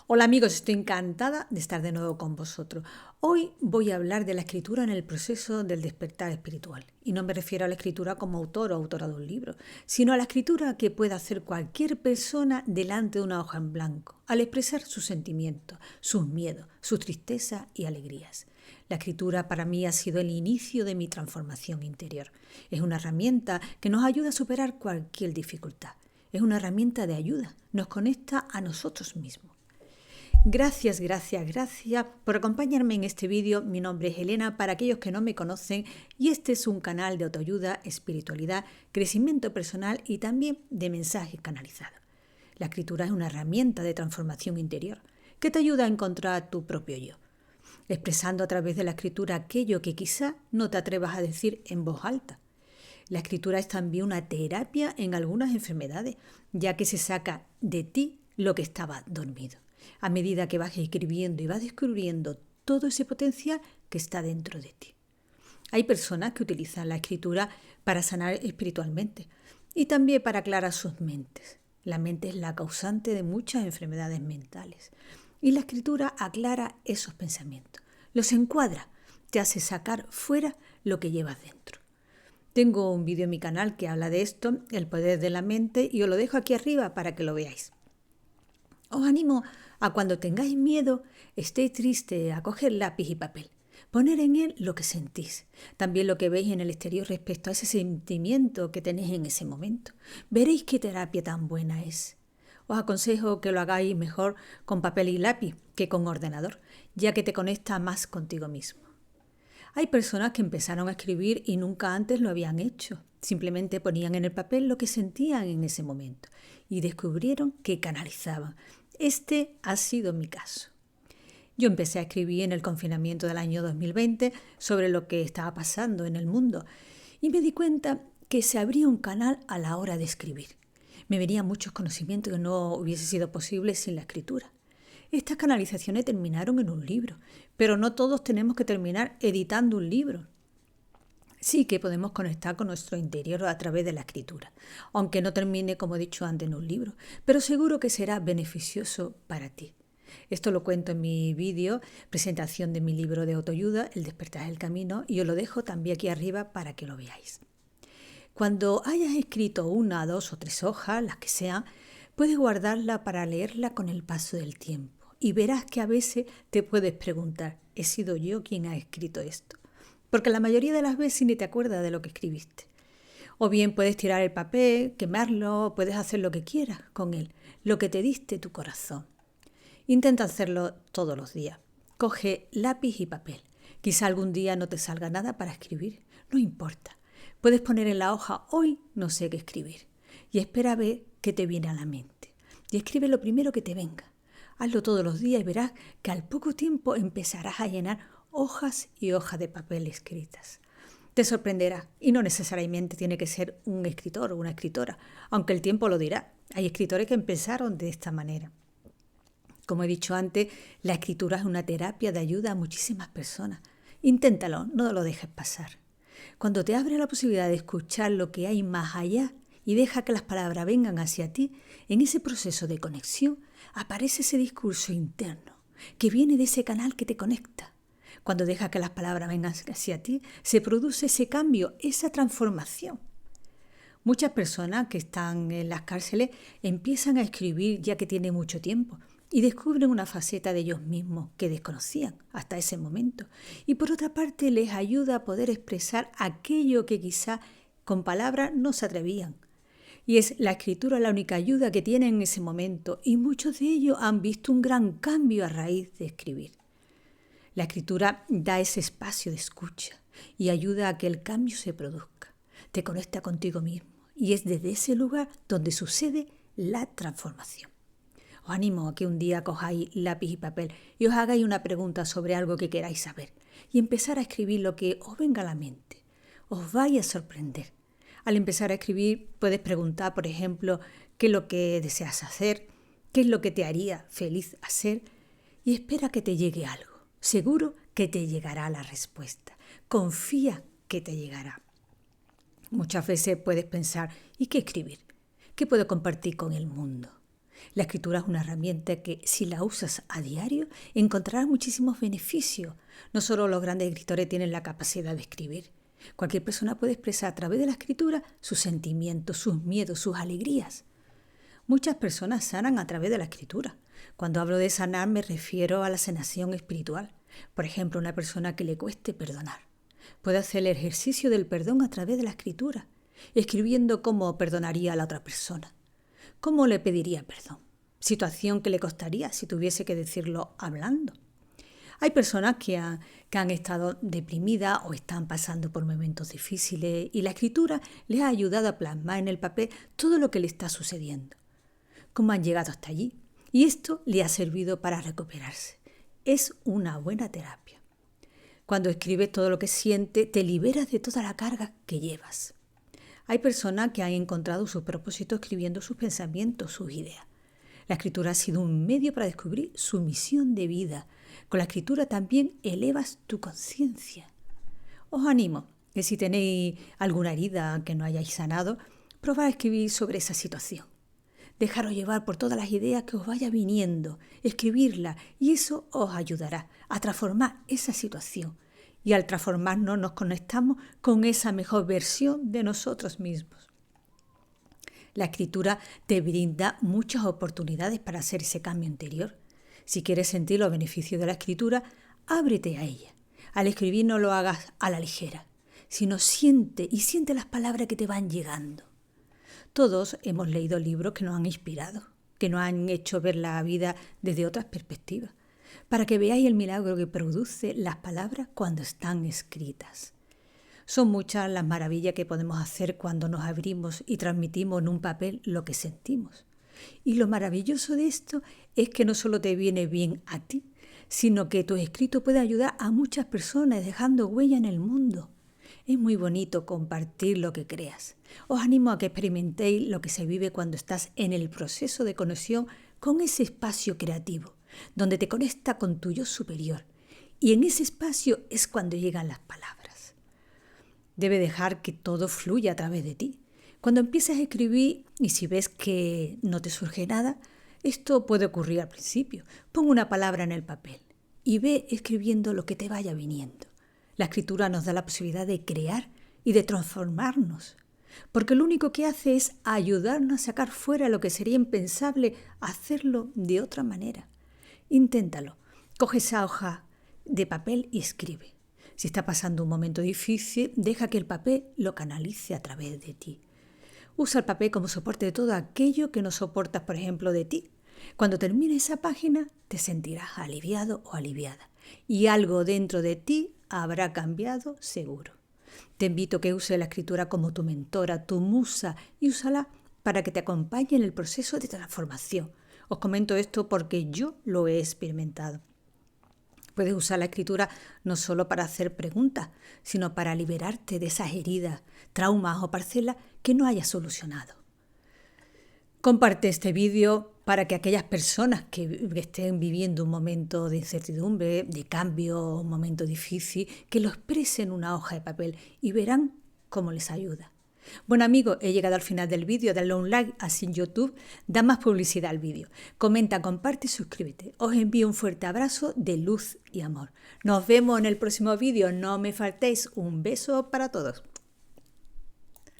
Hola amigos, estoy encantada de estar de nuevo con vosotros. Hoy voy a hablar de la escritura en el proceso del despertar espiritual. Y no me refiero a la escritura como autor o autora de un libro, sino a la escritura que puede hacer cualquier persona delante de una hoja en blanco, al expresar sus sentimientos, sus miedos, sus tristezas y alegrías. La escritura para mí ha sido el inicio de mi transformación interior. Es una herramienta que nos ayuda a superar cualquier dificultad. Es una herramienta de ayuda, nos conecta a nosotros mismos. Gracias por acompañarme en este vídeo. Mi nombre es Elena, para aquellos que no me conocen, y este es un canal de autoayuda, espiritualidad, crecimiento personal y también de mensajes canalizados. La escritura es una herramienta de transformación interior que te ayuda a encontrar tu propio yo, expresando a través de la escritura aquello que quizá no te atrevas a decir en voz alta. La escritura es también una terapia en algunas enfermedades, ya que se saca de ti lo que estaba dormido. A medida que vas escribiendo y vas descubriendo todo ese potencial que está dentro de ti. Hay personas que utilizan la escritura para sanar espiritualmente y también para aclarar sus mentes. La mente es la causante de muchas enfermedades mentales y la escritura aclara esos pensamientos, los encuadra, te hace sacar fuera lo que llevas dentro. Tengo un vídeo en mi canal que habla de esto, el poder de la mente, y os lo dejo aquí arriba para que lo veáis. Os animo a cuando tengáis miedo, estéis triste, a coger lápiz y papel, poner en él lo que sentís, también lo que veis en el exterior respecto a ese sentimiento que tenéis en ese momento. Veréis qué terapia tan buena es. Os aconsejo que lo hagáis mejor con papel y lápiz que con ordenador, ya que te conecta más contigo mismo. Hay personas que empezaron a escribir y nunca antes lo habían hecho. Simplemente ponían en el papel lo que sentían en ese momento y descubrieron que canalizaban. Este ha sido mi caso. Yo empecé a escribir en el confinamiento del año 2020 sobre lo que estaba pasando en el mundo y me di cuenta que se abría un canal a la hora de escribir. Me venían muchos conocimientos que no hubiese sido posible sin la escritura. Estas canalizaciones terminaron en un libro, pero no todos tenemos que terminar editando un libro. Sí que podemos conectar con nuestro interior a través de la escritura, aunque no termine, como he dicho antes, en un libro, pero seguro que será beneficioso para ti. Esto lo cuento en mi vídeo, presentación de mi libro de autoayuda, El despertar del camino, y os lo dejo también aquí arriba para que lo veáis. Cuando hayas escrito 1, 2 o 3 hojas, las que sean, puedes guardarla para leerla con el paso del tiempo. Y verás que a veces te puedes preguntar, ¿he sido yo quien ha escrito esto? Porque la mayoría de las veces ni te acuerdas de lo que escribiste. O bien puedes tirar el papel, quemarlo, puedes hacer lo que quieras con él, lo que te diste tu corazón. Intenta hacerlo todos los días. Coge lápiz y papel. Quizá algún día no te salga nada para escribir, no importa. Puedes poner en la hoja, hoy no sé qué escribir, y espera a ver qué te viene a la mente. Y escribe lo primero que te venga. Hazlo todos los días y verás que al poco tiempo empezarás a llenar hojas y hojas de papel escritas. Te sorprenderá, y no necesariamente tiene que ser un escritor o una escritora, aunque el tiempo lo dirá. Hay escritores que empezaron de esta manera. Como he dicho antes, la escritura es una terapia de ayuda a muchísimas personas. Inténtalo, no lo dejes pasar. Cuando te abre la posibilidad de escuchar lo que hay más allá y deja que las palabras vengan hacia ti, en ese proceso de conexión aparece ese discurso interno que viene de ese canal que te conecta. Cuando deja que las palabras vengan hacia ti, se produce ese cambio, esa transformación. Muchas personas que están en las cárceles empiezan a escribir ya que tienen mucho tiempo y descubren una faceta de ellos mismos que desconocían hasta ese momento. Y por otra parte les ayuda a poder expresar aquello que quizá con palabras no se atrevían. Y es la escritura la única ayuda que tienen en ese momento, y muchos de ellos han visto un gran cambio a raíz de escribir. La escritura da ese espacio de escucha y ayuda a que el cambio se produzca. Te conecta contigo mismo y es desde ese lugar donde sucede la transformación. Os animo a que un día cojáis lápiz y papel y os hagáis una pregunta sobre algo que queráis saber y empezar a escribir lo que os venga a la mente. Os vais a sorprender. Al empezar a escribir puedes preguntar, por ejemplo, qué es lo que deseas hacer, qué es lo que te haría feliz hacer, y espera que te llegue algo. Seguro que te llegará la respuesta. Confía que te llegará. Muchas veces puedes pensar, ¿y qué escribir? ¿Qué puedo compartir con el mundo? La escritura es una herramienta que, si la usas a diario, encontrarás muchísimos beneficios. No solo los grandes escritores tienen la capacidad de escribir. Cualquier persona puede expresar a través de la escritura sus sentimientos, sus miedos, sus alegrías. Muchas personas sanan a través de la escritura. Cuando hablo de sanar me refiero a la sanación espiritual. Por ejemplo, una persona que le cueste perdonar puede hacer el ejercicio del perdón a través de la escritura, escribiendo cómo perdonaría a la otra persona, cómo le pediría perdón, situación que le costaría si tuviese que decirlo hablando. Hay personas que han estado deprimidas o están pasando por momentos difíciles y la escritura les ha ayudado a plasmar en el papel todo lo que le está sucediendo, cómo han llegado hasta allí, y esto le ha servido para recuperarse. Es una buena terapia. Cuando escribes todo lo que sientes, te liberas de toda la carga que llevas. Hay personas que han encontrado su propósito escribiendo sus pensamientos, sus ideas. La escritura ha sido un medio para descubrir su misión de vida. Con la escritura también elevas tu conciencia. Os animo que si tenéis alguna herida que no hayáis sanado, probad a escribir sobre esa situación. Dejaros llevar por todas las ideas que os vaya viniendo, escribirlas, y eso os ayudará a transformar esa situación. Y al transformarnos nos conectamos con esa mejor versión de nosotros mismos. La escritura te brinda muchas oportunidades para hacer ese cambio interior. Si quieres sentir los beneficios de la escritura, ábrete a ella. Al escribir no lo hagas a la ligera, sino siente las palabras que te van llegando. Todos hemos leído libros que nos han inspirado, que nos han hecho ver la vida desde otras perspectivas, para que veáis el milagro que produce las palabras cuando están escritas. Son muchas las maravillas que podemos hacer cuando nos abrimos y transmitimos en un papel lo que sentimos. Y lo maravilloso de esto es que no solo te viene bien a ti, sino que tu escrito puede ayudar a muchas personas dejando huella en el mundo. Es muy bonito compartir lo que creas. Os animo a que experimentéis lo que se vive cuando estás en el proceso de conexión con ese espacio creativo, donde te conecta con tu yo superior. Y en ese espacio es cuando llegan las palabras. Debe dejar que todo fluya a través de ti. Cuando empiezas a escribir y si ves que no te surge nada, esto puede ocurrir al principio. Pon una palabra en el papel y ve escribiendo lo que te vaya viniendo. La escritura nos da la posibilidad de crear y de transformarnos, porque lo único que hace es ayudarnos a sacar fuera lo que sería impensable hacerlo de otra manera. Inténtalo. Coge esa hoja de papel y escribe. Si está pasando un momento difícil, deja que el papel lo canalice a través de ti. Usa el papel como soporte de todo aquello que no soportas, por ejemplo, de ti. Cuando termine esa página, te sentirás aliviado o aliviada. Y algo dentro de ti habrá cambiado seguro. Te invito a que uses la escritura como tu mentora, tu musa, y úsala para que te acompañe en el proceso de transformación. Os comento esto porque yo lo he experimentado. Puedes usar la escritura no solo para hacer preguntas, sino para liberarte de esas heridas, traumas o parcelas que no hayas solucionado. Comparte este vídeo para que aquellas personas que estén viviendo un momento de incertidumbre, de cambio, un momento difícil, que lo expresen en una hoja de papel y verán cómo les ayuda. Bueno amigos, he llegado al final del vídeo, dale un like, así en YouTube da más publicidad al vídeo. Comenta, comparte y suscríbete. Os envío un fuerte abrazo de luz y amor. Nos vemos en el próximo vídeo, no me faltéis. Un beso para todos.